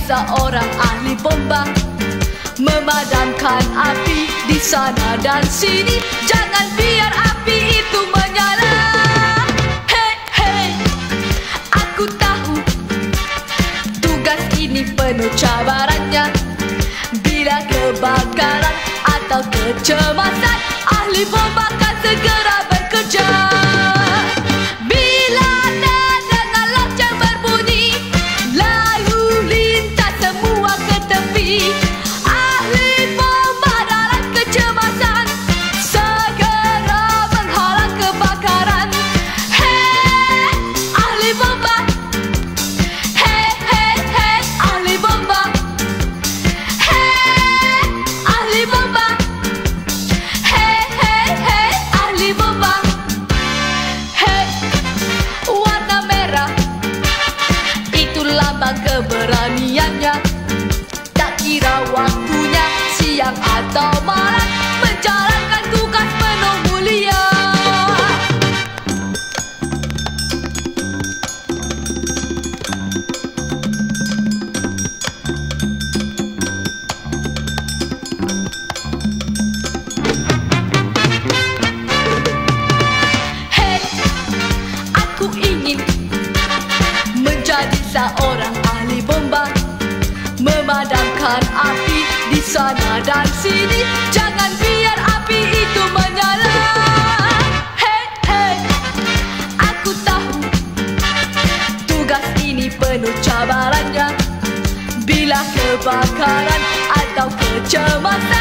seorang ahli bomba, memadamkan api di sana dan sini. Jangan biar api itu menyala. Hey, hey, aku tahu tugas ini penuh cabarannya. Bila kebakaran atau kecemasan, ahli bomba akan segera bekerja. Bila dengar lonceng berbunyi, lalu lintas semua ke tepi. Ahli bomba dalam kecemasan segera menghalang kebakaran. Hey, ahli bomba. Hey, hey, hey, ahli bomba. Hey, ahli bomba. Hey, hey, hey, ahli bomba. Hey, warna merah itu lambang keberaniannya. Tak kira waktunya siang atau malam, menjalankan tugas penuh mulia. Hey, aku ingin menjadi seorang ahli bomba, memadamkan api di sana dan sini. Jangan biar api itu menyala. Hey, hey, aku tahu tugas ini penuh cabarannya. Bila kebakaran atau kecemasan,